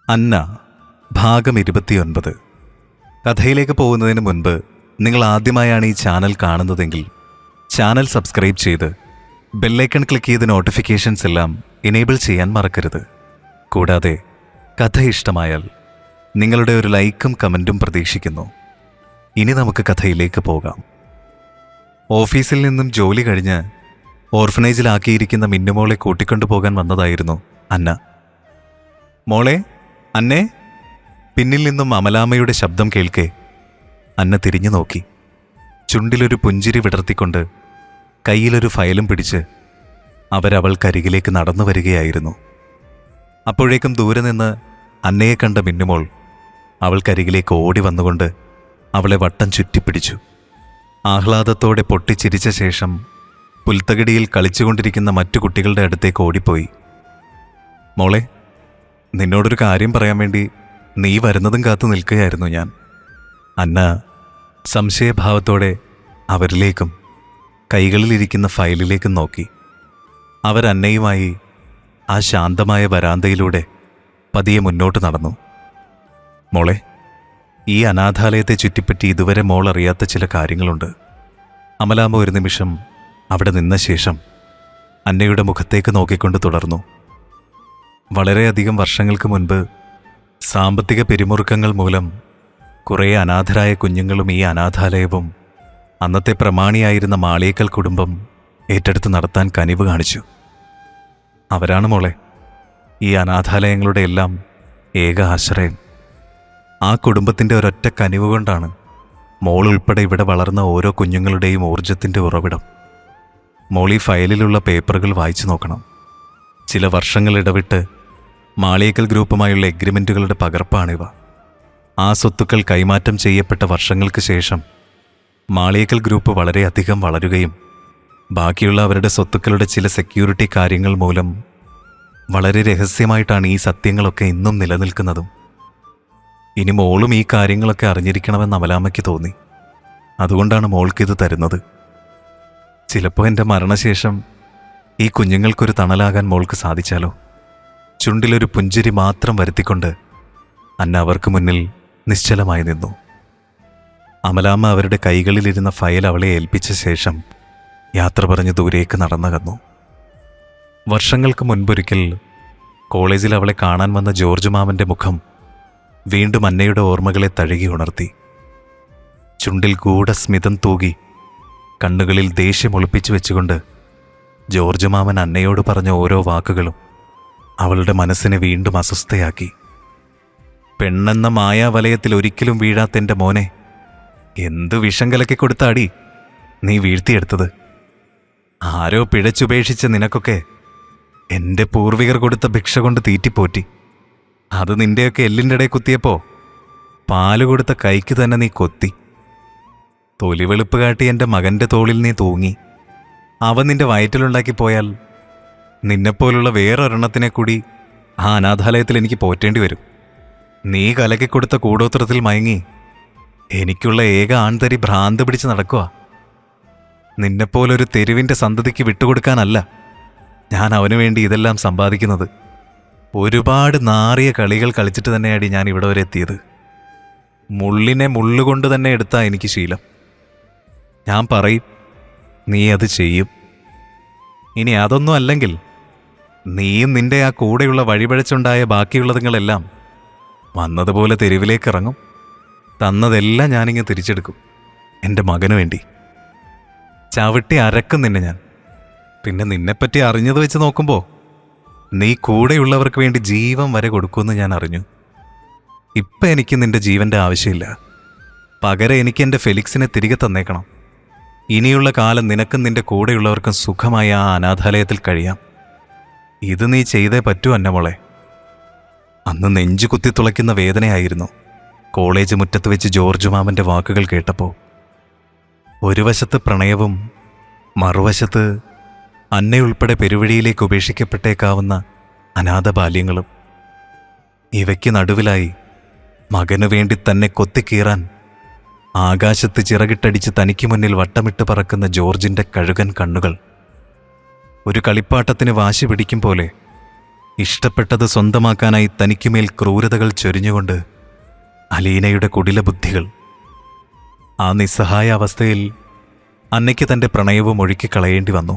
അന്ന ഭാഗം 29. കഥയിലേക്ക് പോകുന്നതിന് മുൻപ് നിങ്ങൾ ആദ്യമായാണ് ഈ ചാനൽ കാണുന്നതെങ്കിൽ ചാനൽ സബ്സ്ക്രൈബ് ചെയ്ത് ബെല്ലൈക്കൺ ക്ലിക്ക് ചെയ്ത് നോട്ടിഫിക്കേഷൻസ് എല്ലാം എനേബിൾ ചെയ്യാൻ മറക്കരുത്. കൂടാതെ കഥ ഇഷ്ടമായാൽ നിങ്ങളുടെ ഒരു ലൈക്കും കമൻറ്റും പ്രതീക്ഷിക്കുന്നു. ഇനി നമുക്ക് കഥയിലേക്ക് പോകാം. ഓഫീസിൽ നിന്നും ജോലി കഴിഞ്ഞ് ഓർഫനേജിലാക്കിയിരിക്കുന്ന മിന്നുമോളെ കൂട്ടിക്കൊണ്ടുപോകാൻ വന്നതായിരുന്നു അന്ന. മോളെ, അന്നേ. പിന്നിൽ നിന്നും അമലാമ്മയുടെ ശബ്ദം കേൾക്കെ അന്ന തിരിഞ്ഞു നോക്കി. ചുണ്ടിലൊരു പുഞ്ചിരി വിടർത്തിക്കൊണ്ട് കയ്യിലൊരു ഫയലും പിടിച്ച് അവരവൾക്കരികിലേക്ക് നടന്നു വരികയായിരുന്നു. അപ്പോഴേക്കും ദൂരെ നിന്ന് അന്നയെ കണ്ട മിന്നുമോൾ അവൾക്കരികിലേക്ക് ഓടി വന്നുകൊണ്ട് അവളെ വട്ടം ചുറ്റിപ്പിടിച്ചു. ആഹ്ലാദത്തോടെ പൊട്ടിച്ചിരിച്ച ശേഷം പുൽത്തകിടിയിൽ കളിച്ചുകൊണ്ടിരിക്കുന്ന മറ്റു കുട്ടികളുടെ അടുത്തേക്ക് ഓടിപ്പോയി. മോളെ, നിന്നോടൊരു കാര്യം പറയാൻ വേണ്ടി നീ വരുന്നതും കാത്തു നിൽക്കുകയായിരുന്നു ഞാൻ. അന്ന സംശയഭാവത്തോടെ അവരിലേക്കും കൈകളിലിരിക്കുന്ന ഫയലിലേക്കും നോക്കി. അവരന്നയുമായി ആ ശാന്തമായ വരാന്തയിലൂടെ പതിയെ മുന്നോട്ട് നടന്നു. മോളെ, ഈ അനാഥാലയത്തെ ചുറ്റിപ്പറ്റി ഇതുവരെ മോൾ അറിയാത്ത ചില കാര്യങ്ങളുണ്ട്. അമലാമ്മ ഒരു നിമിഷം അവിടെ നിന്ന ശേഷം അന്നയുടെ മുഖത്തേക്ക് നോക്കിക്കൊണ്ട് തുടർന്നു. വളരെയധികം വർഷങ്ങൾക്ക് മുൻപ് സാമ്പത്തിക പിരിമുറുക്കങ്ങൾ മൂലം കുറേ അനാഥരായ കുഞ്ഞുങ്ങളും ഈ അനാഥാലയവും അന്നത്തെ പ്രമാണിയായിരുന്ന മാളിയേക്കൽ കുടുംബം ഏറ്റെടുത്ത് നടത്താൻ കനിവ് കാണിച്ചു. അവരാണ് മോളെ ഈ അനാഥാലയങ്ങളുടെ എല്ലാം ഏക ആശ്രയം. ആ കുടുംബത്തിൻ്റെ ഒരൊറ്റ കനിവ് കൊണ്ടാണ് മോൾ ഉൾപ്പെടെ ഇവിടെ വളർന്ന ഓരോ കുഞ്ഞുങ്ങളുടെയും ഊർജത്തിൻ്റെ ഉറവിടം. മോൾ ഈ ഫയലിലുള്ള പേപ്പറുകൾ വായിച്ചു നോക്കണം. ചില വർഷങ്ങൾ ഇടവിട്ട് മാളിയേക്കൽ ഗ്രൂപ്പുമായുള്ള എഗ്രിമെൻറ്റുകളുടെ പകർപ്പാണിവ. ആ സ്വത്തുക്കൾ കൈമാറ്റം ചെയ്യപ്പെട്ട വർഷങ്ങൾക്ക് ശേഷം മാളിയേക്കൽ ഗ്രൂപ്പ് വളരെയധികം വളരുകയും ബാക്കിയുള്ള അവരുടെ സ്വത്തുക്കളുടെ ചില സെക്യൂരിറ്റി കാര്യങ്ങൾ മൂലം വളരെ രഹസ്യമായിട്ടാണ് ഈ സത്യങ്ങളൊക്കെ ഇന്നും നിലനിൽക്കുന്നതും. ഇനി മോളും ഈ കാര്യങ്ങളൊക്കെ അറിഞ്ഞിരിക്കണമെന്ന് അമലാമ്മയ്ക്ക് തോന്നി. അതുകൊണ്ടാണ് മോൾക്കിത് തരുന്നത്. ചിലപ്പോൾ എൻ്റെ മരണശേഷം ഈ കുഞ്ഞുങ്ങൾക്കൊരു തണലാകാൻ മോൾക്ക് സാധിച്ചാലോ? ചുണ്ടിലൊരു പുഞ്ചിരി മാത്രം വരുത്തിക്കൊണ്ട് അന്ന അവർക്ക് മുന്നിൽ നിശ്ചലമായി നിന്നു. അമലാമ്മ അവരുടെ കൈകളിലിരുന്ന ഫയൽ അവളെ ഏൽപ്പിച്ച ശേഷം യാത്ര പറഞ്ഞ് ദൂരേക്ക് നടന്നകന്നു. വർഷങ്ങൾക്ക് മുൻപൊരിക്കൽ കോളേജിൽ അവളെ കാണാൻ വന്ന ജോർജ് മാമൻ്റെ മുഖം വീണ്ടും അന്നയുടെ ഓർമ്മകളെ തഴുകി ഉണർത്തി. ചുണ്ടിൽ ഗൂഢസ്മിതം തൂകി കണ്ണുകളിൽ ദേഷ്യം ഒളിപ്പിച്ചു വെച്ചുകൊണ്ട് ജോർജ് മാമൻ അന്നയോട് പറഞ്ഞ ഓരോ വാക്കുകളും അവളുടെ മനസ്സിനെ വീണ്ടും അസ്വസ്ഥയാക്കി. പെണ്ണെന്ന മായാവലയത്തിൽ ഒരിക്കലും വീഴാത്തെൻ്റെ മോനെ, എന്തു വിഷം കലക്കി കൊടുത്താടി നീ വീഴ്ത്തിയെടുത്തത്. ആരോ പിഴച്ചുപേക്ഷിച്ച നിനക്കൊക്കെ എൻ്റെ പൂർവികർ കൊടുത്ത ഭിക്ഷ കൊണ്ട് തീറ്റിപ്പോറ്റി. അത് നിൻ്റെയൊക്കെ എല്ലിൻ്റെ ഇടയിൽ കുത്തിയപ്പോൾ പാല് കൊടുത്ത കൈക്ക് തന്നെ നീ കൊത്തി. തൊലിവെളുപ്പ് കാട്ടി എൻ്റെ മകൻ്റെ തോളിൽ നീ തൂങ്ങി. അവൻ നിൻ്റെ വയറ്റിലുണ്ടാക്കി പോയാൽ നിന്നെപ്പോലുള്ള വേറൊരെണ്ണത്തിനെ കൂടി ആ അനാഥാലയത്തിൽ എനിക്ക് പോറ്റേണ്ടി വരും. നീ കലക്കിക്കൊടുത്ത കൂടോത്രത്തിൽ മയങ്ങി എനിക്കുള്ള ഏക ആൺതരി ഭ്രാന്ത് പിടിച്ച് നടക്കുക. നിന്നെപ്പോലൊരു തെരുവിൻ്റെ സന്തതിക്ക് വിട്ടുകൊടുക്കാനല്ല ഞാൻ അവനു വേണ്ടി ഇതെല്ലാം സമ്പാദിക്കുന്നത്. ഒരുപാട് നാറിയ കളികൾ കളിച്ചിട്ട് തന്നെയാണ് ഞാൻ ഇവിടെ വരെ എത്തിയത്. മുള്ളിനെ മുള്ളുകൊണ്ട് തന്നെ എടുത്താൽ എനിക്ക് ശീലം. ഞാൻ പറയും, നീ അത് ചെയ്യും. ഇനി അതൊന്നും അല്ലെങ്കിൽ നീയും നിന്റെ ആ കൂടെയുള്ള വഴിപഴച്ചുണ്ടായ ബാക്കിയുള്ളതുങ്ങളെല്ലാം വന്നതുപോലെ തെരുവിലേക്ക് ഇറങ്ങും. തന്നതെല്ലാം ഞാനിങ്ങ് തിരിച്ചെടുക്കും എൻ്റെ മകനു വേണ്ടി. ചവിട്ടി അരക്കും നിന്നെ ഞാൻ. പിന്നെ നിന്നെപ്പറ്റി അറിഞ്ഞത് വെച്ച് നോക്കുമ്പോൾ നീ കൂടെയുള്ളവർക്ക് വേണ്ടി ജീവൻ വരെ കൊടുക്കുമെന്ന് ഞാൻ അറിഞ്ഞു. ഇപ്പം എനിക്ക് നിന്റെ ജീവൻ്റെ ആവശ്യമില്ല. പകരം എനിക്ക് എൻ്റെ ഫെലിക്സിനെ തിരികെ തന്നേക്കണം. ഇനിയുള്ള കാലം നിനക്കും നിന്റെ കൂടെയുള്ളവർക്കും സുഖമായി ആ അനാഥാലയത്തിൽ കഴിയാം. ഇത് നീ ചെയ്തേ പറ്റൂ അന്നമോളെ. അന്ന് നെഞ്ചു കുത്തി തുളയ്ക്കുന്ന വേദനയായിരുന്നു കോളേജ് മുറ്റത്ത് വെച്ച് ജോർജ് മാമൻ്റെ വാക്കുകൾ കേട്ടപ്പോൾ. ഒരു വശത്ത് പ്രണയവും മറുവശത്ത് അന്നയുൾപ്പെടെ പെരുവഴിയിലേക്ക് ഉപേക്ഷിക്കപ്പെട്ടേക്കാവുന്ന അനാഥ ബാല്യങ്ങളും. ഇവയ്ക്ക് നടുവിലായി മകനു വേണ്ടി തന്നെ കൊത്തിക്കീറാൻ ആകാശത്ത് ചിറകിട്ടടിച്ച് തനിക്ക് മുന്നിൽ വട്ടമിട്ട് പറക്കുന്ന ജോർജിൻ്റെ കഴുകൻ കണ്ണുകൾ. ഒരു കളിപ്പാട്ടത്തിന് വാശി പിടിക്കും പോലെ ഇഷ്ടപ്പെട്ടത് സ്വന്തമാക്കാനായി തനിക്കുമേൽ ക്രൂരതകൾ ചൊരിഞ്ഞുകൊണ്ട് അലീനയുടെ കുടില ബുദ്ധികൾ. ആ നിസ്സഹായ അവസ്ഥയിൽ അന്നയ്ക്ക് തൻ്റെ പ്രണയവും ഒഴുക്കിക്കളയേണ്ടി വന്നു.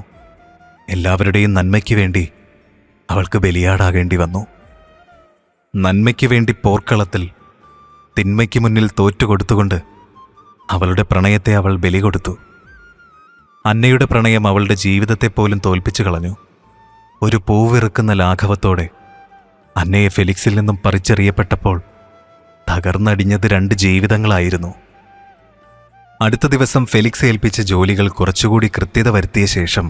എല്ലാവരുടെയും നന്മയ്ക്ക് വേണ്ടി അവൾക്ക് ബലിയാടാകേണ്ടി വന്നു. നന്മയ്ക്ക് വേണ്ടി പോർക്കളത്തിൽ തിന്മയ്ക്ക് മുന്നിൽ തോറ്റുകൊടുത്തുകൊണ്ട് അവളുടെ പ്രണയത്തെ അവൾ ബലി കൊടുത്തു. അന്നയുടെ പ്രണയം അവളുടെ ജീവിതത്തെപ്പോലും തോൽപ്പിച്ചു കളഞ്ഞു. ഒരു പൂവിറുക്കുന്ന ലാഘവത്തോടെ അന്നയെ ഫെലിക്സിൽ നിന്നും പറിച്ചെറിയപ്പെട്ടപ്പോൾ തകർന്നടിഞ്ഞത് 2 ജീവിതങ്ങളായിരുന്നു. അടുത്ത ദിവസം ഫെലിക്സ് ഏൽപ്പിച്ച ജോലികൾ കുറച്ചുകൂടി കൃത്യത വരുത്തിയ ശേഷം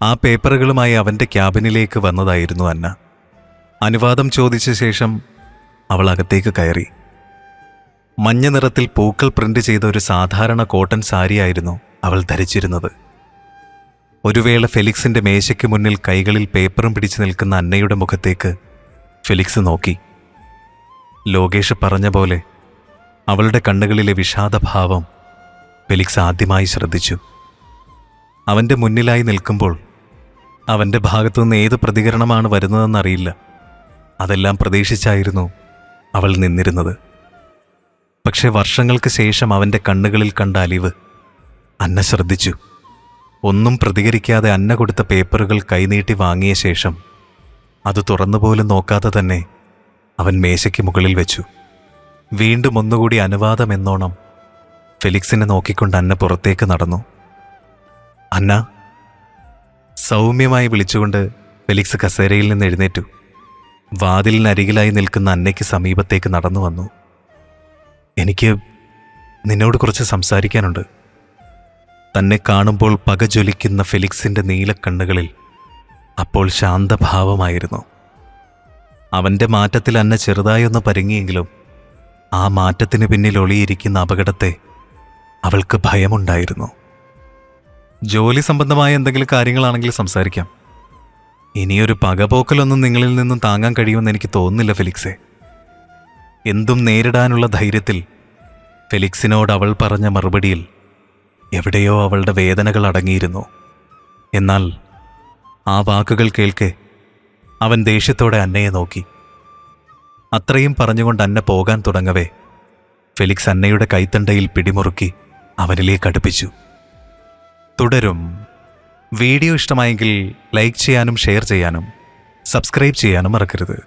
ആ പേപ്പറുകളുമായി അവൻ്റെ ക്യാബിനിലേക്ക് വന്നതായിരുന്നു അന്ന. അനുവാദം ചോദിച്ച ശേഷം അവൾ അകത്തേക്ക് കയറി. മഞ്ഞ നിറത്തിൽ പൂക്കൾ പ്രിന്റ് ചെയ്ത ഒരു സാധാരണ കോട്ടൺ സാരിയായിരുന്നു അവൾ ധരിച്ചിരുന്നത്. ഒരു വേള ഫെലിക്സിന്റെ മേശയ്ക്ക് മുന്നിൽ കൈകളിൽ പേപ്പറും പിടിച്ചു നിൽക്കുന്ന അന്നയുടെ മുഖത്തേക്ക് ഫെലിക്സ് നോക്കി. ലോകേഷ് പറഞ്ഞ പോലെ അവളുടെ കണ്ണുകളിലെ വിഷാദഭാവം ഫെലിക്സ് ആദ്യമായി ശ്രദ്ധിച്ചു. അവൻ്റെ മുന്നിലായി നിൽക്കുമ്പോൾ അവൻ്റെ ഭാഗത്തുനിന്ന് ഏത് പ്രതികരണമാണ് വരുന്നതെന്നറിയില്ല. അതെല്ലാം പ്രതീക്ഷിച്ചായിരുന്നു അവൾ നിന്നിരുന്നത്. പക്ഷെ വർഷങ്ങൾക്ക് ശേഷം അവൻ്റെ കണ്ണുകളിൽ കണ്ട അലിവ് അന്ന ശ്രദ്ധിച്ചു. ഒന്നും പ്രതികരിക്കാതെ അന്ന കൊടുത്ത പേപ്പറുകൾ കൈനീട്ടി വാങ്ങിയ ശേഷം അത് തുറന്നുപോലും നോക്കാതെ തന്നെ അവൻ മേശയ്ക്ക് മുകളിൽ വെച്ചു. വീണ്ടും ഒന്നുകൂടി അനുവാദമെന്നോണം ഫെലിക്സിനെ നോക്കിക്കൊണ്ട് അന്ന പുറത്തേക്ക് നടന്നു. അന്ന, സൗമ്യമായി വിളിച്ചുകൊണ്ട് ഫെലിക്സ് കസേരയിൽ നിന്ന് എഴുന്നേറ്റു. വാതിലിനരികിലായി നിൽക്കുന്ന അന്നയ്ക്ക് സമീപത്തേക്ക് നടന്നു വന്നു. എനിക്ക് നിന്നോട് കുറച്ച് സംസാരിക്കാനുണ്ട്. തന്നെ കാണുമ്പോൾ പക ജ്വലിക്കുന്ന ഫെലിക്സിന്റെ നീലക്കണ്ണുകളിൽ അപ്പോൾ ശാന്തഭാവമായിരുന്നു. അവൻ്റെ മാറ്റത്തിൽ അന്ന ചെറുതായൊന്ന് പരുങ്ങിയെങ്കിലും ആ മാറ്റത്തിന് പിന്നിൽ ഒളിയിരിക്കുന്ന അപകടത്തെ അവൾക്ക് ഭയമുണ്ടായിരുന്നു. ജോലി സംബന്ധമായ എന്തെങ്കിലും കാര്യങ്ങളാണെങ്കിൽ സംസാരിക്കാം. ഇനിയൊരു പകപോക്കലൊന്നും നിങ്ങളിൽ നിന്നും താങ്ങാൻ കഴിയുമെന്ന് എനിക്ക് തോന്നുന്നില്ല ഫെലിക്സേ. എന്തും നേരിടാനുള്ള ധൈര്യത്തിൽ ഫെലിക്സിനോട് അവൾ പറഞ്ഞ മറുപടിയിൽ എവിടെയോ അവളുടെ വേദനകൾ അടങ്ങിയിരുന്നു. എന്നാൽ ആ വാക്കുകൾ കേൾക്കെ അവൻ ദേഷ്യത്തോടെ അന്നയെ നോക്കി. അത്രയും പറഞ്ഞുകൊണ്ട് അന്ന പോകാൻ തുടങ്ങവേ ഫെലിക്സ് അന്നയുടെ കൈത്തണ്ടയിൽ പിടിമുറുക്കി അവനിലേക്ക് അടുപ്പിച്ചു. തുടരും. വീഡിയോ ഇഷ്ടമായെങ്കിൽ ലൈക്ക് ചെയ്യാനും ഷെയർ ചെയ്യാനും സബ്സ്ക്രൈബ് ചെയ്യാനും മറക്കരുത്.